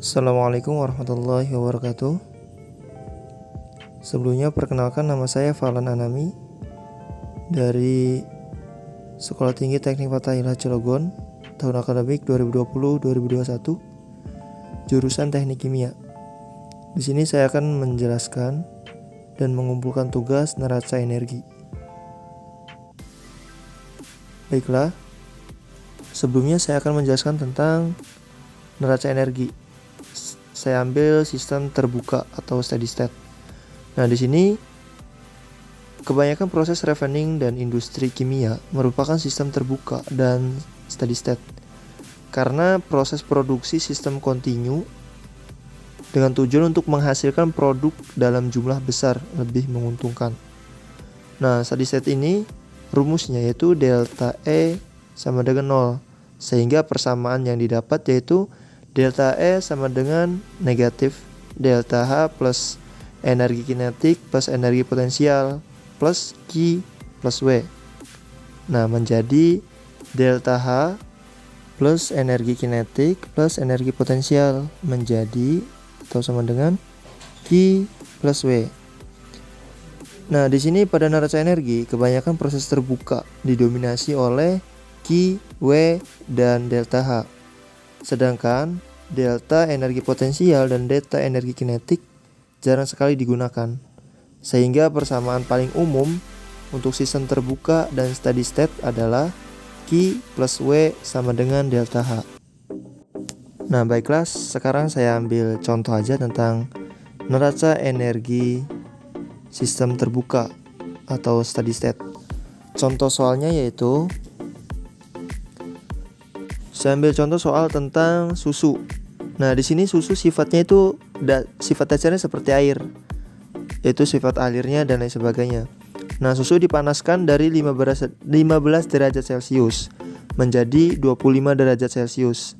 Assalamualaikum warahmatullahi wabarakatuh. Sebelumnya perkenalkan, nama saya Falan Anami dari Sekolah Tinggi Teknik Fathahillah Cilegon, tahun akademik 2020-2021, jurusan Teknik Kimia. Di sini saya akan menjelaskan dan mengumpulkan tugas neraca energi. Baiklah, sebelumnya saya akan menjelaskan tentang neraca energi. Saya ambil sistem terbuka atau steady state. Nah, di sini kebanyakan proses refining dan industri kimia merupakan sistem terbuka dan steady state. Karena proses produksi sistem kontinu dengan tujuan untuk menghasilkan produk dalam jumlah besar lebih menguntungkan. Nah, steady state ini rumusnya yaitu delta E sama dengan 0, sehingga persamaan yang didapat yaitu delta E sama dengan negatif delta H plus energi kinetik plus energi potensial plus Q plus W. Nah, menjadi delta H plus energi kinetik plus energi potensial menjadi atau sama dengan Q plus W. Nah, di sini pada neraca energi kebanyakan proses terbuka didominasi oleh Q, W, dan delta H. Sedangkan delta energi potensial dan delta energi kinetik jarang sekali digunakan. Sehingga persamaan paling umum untuk sistem terbuka dan steady state adalah Q plus W sama dengan delta H. Nah, baiklah, sekarang saya ambil contoh aja tentang neraca energi sistem terbuka atau steady state. Contoh soalnya yaitu saya ambil contoh soal tentang susu. Nah, di sini susu sifatnya itu sifat dasarnya seperti air, yaitu sifat alirnya dan lain sebagainya. Nah, susu dipanaskan dari 15 derajat Celcius menjadi 25 derajat Celcius.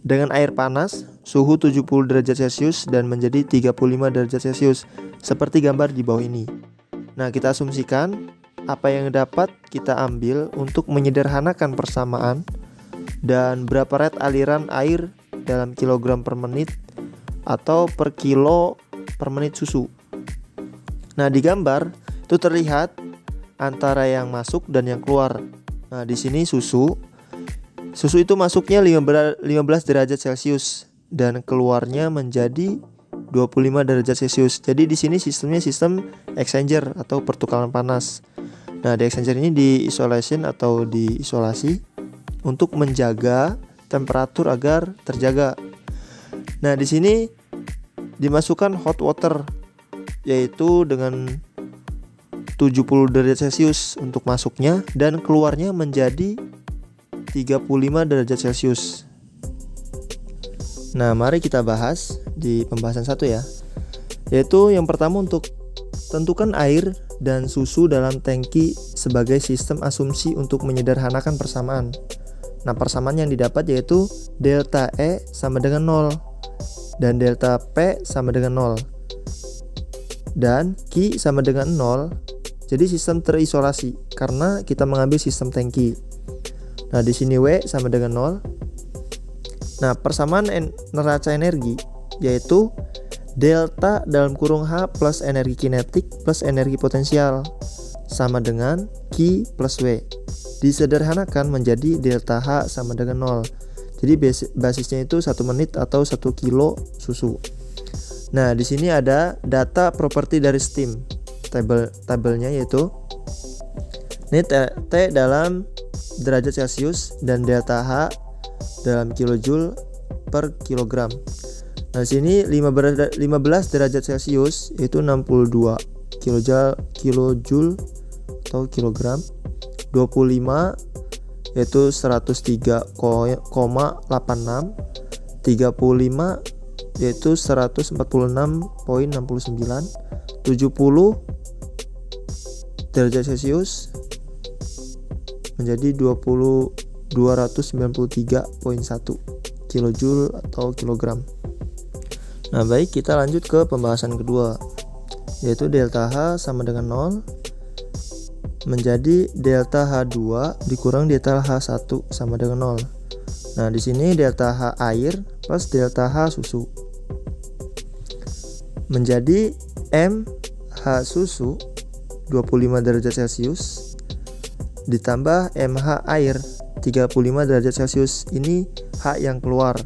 Dengan air panas, suhu 70 derajat Celcius dan menjadi 35 derajat Celcius, seperti gambar di bawah ini. Nah, kita asumsikan apa yang dapat kita ambil untuk menyederhanakan persamaan dan berapa rate aliran air dalam kilogram per menit atau per kilo per menit susu. Nah, di gambar itu terlihat antara yang masuk dan yang keluar. Nah, di sini susu itu masuknya 15 derajat Celcius dan keluarnya menjadi 25 derajat Celcius. Jadi di sini sistemnya sistem exchanger atau pertukaran panas. Nah, di exchanger ini diisolasi untuk menjaga temperatur agar terjaga. Nah, di sini dimasukkan hot water yaitu dengan 70 derajat Celcius untuk masuknya dan keluarnya menjadi 35 derajat Celcius. Nah, mari kita bahas di pembahasan 1 ya. Yaitu yang pertama, untuk tentukan air dan susu dalam tangki sebagai sistem asumsi untuk menyederhanakan persamaan. Nah, persamaan yang didapat yaitu delta E sama dengan 0 dan delta P sama dengan 0 dan Q sama dengan 0. Jadi sistem terisolasi karena kita mengambil sistem tangki. Nah, di sini W sama dengan 0. Nah, persamaan neraca energi yaitu delta dalam kurung H plus energi kinetik plus energi potensial sama dengan Q plus W. Disederhanakan menjadi delta H sama dengan 0. Jadi basisnya itu 1 menit atau 1 kilo susu. Nah, di sini ada data properti dari steam. Tabelnya yaitu ini T dalam derajat Celcius dan delta H dalam kilojoule per kilogram. Nah, di sini 15 derajat Celcius yaitu 62 kilojoule atau kilogram. 25 yaitu 103,86, 35 yaitu 146,69, 70 derajat Celcius menjadi 293,1 kilojoule atau kilogram. Nah, baik, kita lanjut ke pembahasan kedua, yaitu delta H sama dengan 0 menjadi delta H2 dikurang delta H1 sama dengan 0. Nah, di sini delta H air plus delta H susu. Menjadi mH susu 25 derajat Celcius ditambah mH air 35 derajat Celcius. Ini H yang keluar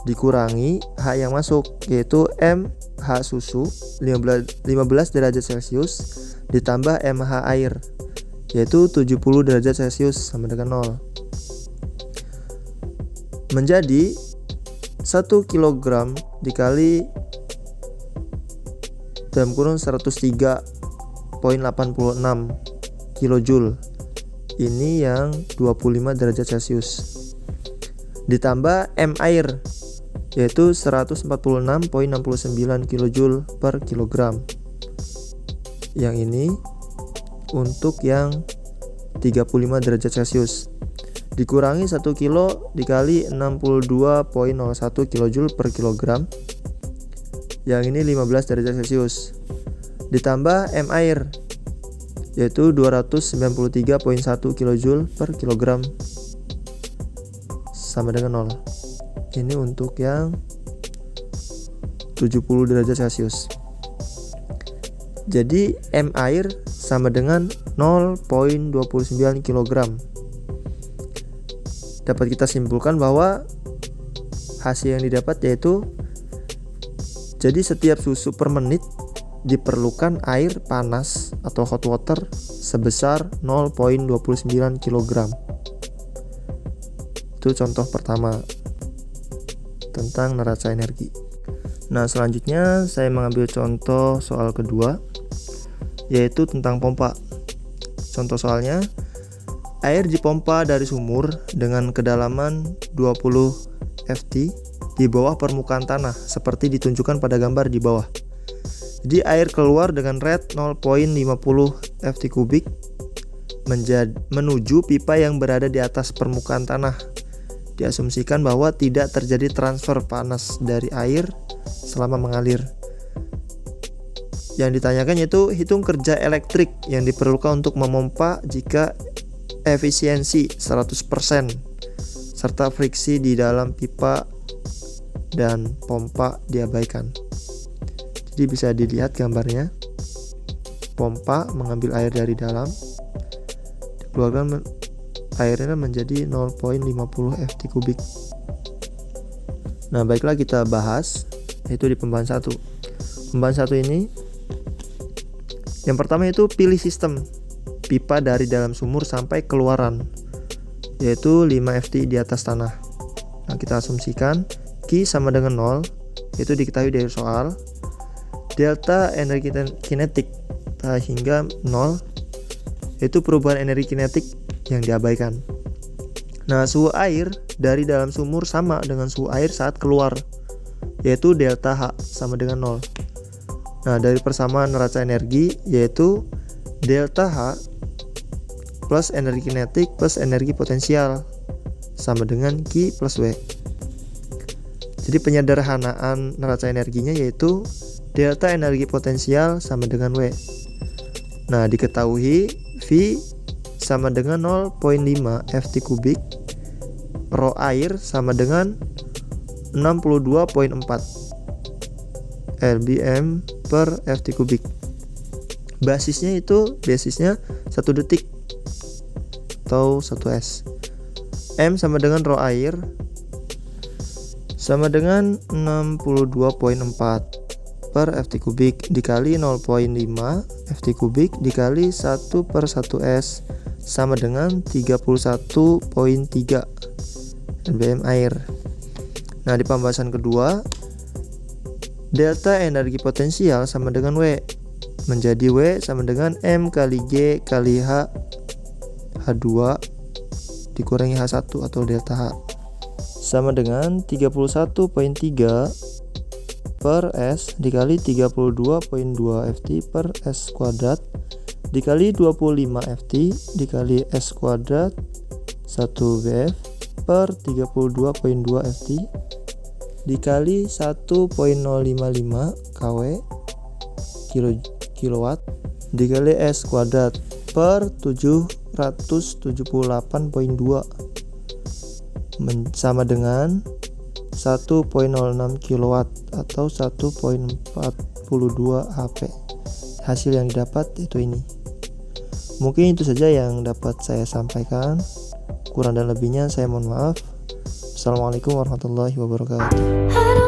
dikurangi H yang masuk, yaitu mH susu 15 derajat Celcius ditambah mH air, yaitu 70 derajat Celcius sama dengan 0. Menjadi 1 kg dikali dalam kurung 103,86 kilojoule. Ini yang 25 derajat Celcius. Ditambah M air, yaitu 146,69 kilojoule per kilogram. Yang ini untuk yang 35 derajat Celcius. Dikurangi 1 kilo dikali 62,01 kilojoule per kilogram. Yang ini 15 derajat Celcius. Ditambah M air, yaitu 293,1 kilojoule per kilogram sama dengan 0. Ini untuk yang 70 derajat Celcius. Jadi M air sama dengan 0,29 kg. Dapat kita simpulkan bahwa hasil yang didapat yaitu, jadi setiap susu per menit diperlukan air panas atau hot water sebesar 0,29 kg. Itu contoh pertama tentang neraca energi. Nah, selanjutnya saya mengambil contoh soal kedua, yaitu tentang pompa. Contoh soalnya, air dipompa dari sumur dengan kedalaman 20 ft di bawah permukaan tanah seperti ditunjukkan pada gambar di bawah. Jadi air keluar dengan rate 0,50 ft kubik menuju pipa yang berada di atas permukaan tanah. Diasumsikan bahwa tidak terjadi transfer panas dari air selama mengalir. Yang ditanyakan yaitu hitung kerja elektrik yang diperlukan untuk memompa jika efisiensi 100% serta friksi di dalam pipa dan pompa diabaikan. Jadi bisa dilihat gambarnya. Pompa mengambil air dari dalam, dikeluarkan airnya menjadi 0,50 ft kubik. Nah, baiklah kita bahas, yaitu di pembahasan 1. Pembahasan 1 ini, yang pertama itu pilih sistem pipa dari dalam sumur sampai keluaran, yaitu 5 ft di atas tanah. Nah, kita asumsikan Q sama dengan 0, itu diketahui dari soal. Delta energi kinetik hingga 0, yaitu perubahan energi kinetik yang diabaikan. Nah, suhu air dari dalam sumur sama dengan suhu air saat keluar, yaitu delta H sama dengan 0. Nah, dari persamaan neraca energi yaitu delta H plus energi kinetik plus energi potensial sama dengan Q plus W. Jadi penyederhanaan neraca energinya yaitu delta energi potensial sama dengan W. Nah, diketahui V sama dengan 0,5 ft kubik, rho air sama dengan 62,4 lbm per ft kubik. Basisnya 1 detik atau 1 s. M sama dengan rho air sama dengan 62,4 per ft kubik dikali 0,5 ft kubik dikali 1/1s sama dengan 31,3 lbm air. Nah, di pembahasan kedua, delta energi potensial sama dengan W, menjadi W sama dengan M kali G kali H2 dikurangi H1 atau delta H sama dengan 31,3 per S dikali 32,2 ft per S kuadrat dikali 25 ft dikali S kuadrat 1 Bf per 32,2 ft dikali 1,055 kW kilowatt dikali S kuadrat per 778,2 sama dengan 1,06 kW atau 1,42 HP. Hasil yang didapat itu ini. Mungkin itu saja yang dapat saya sampaikan. Kurang dan lebihnya saya mohon maaf. Assalamualaikum warahmatullahi wabarakatuh.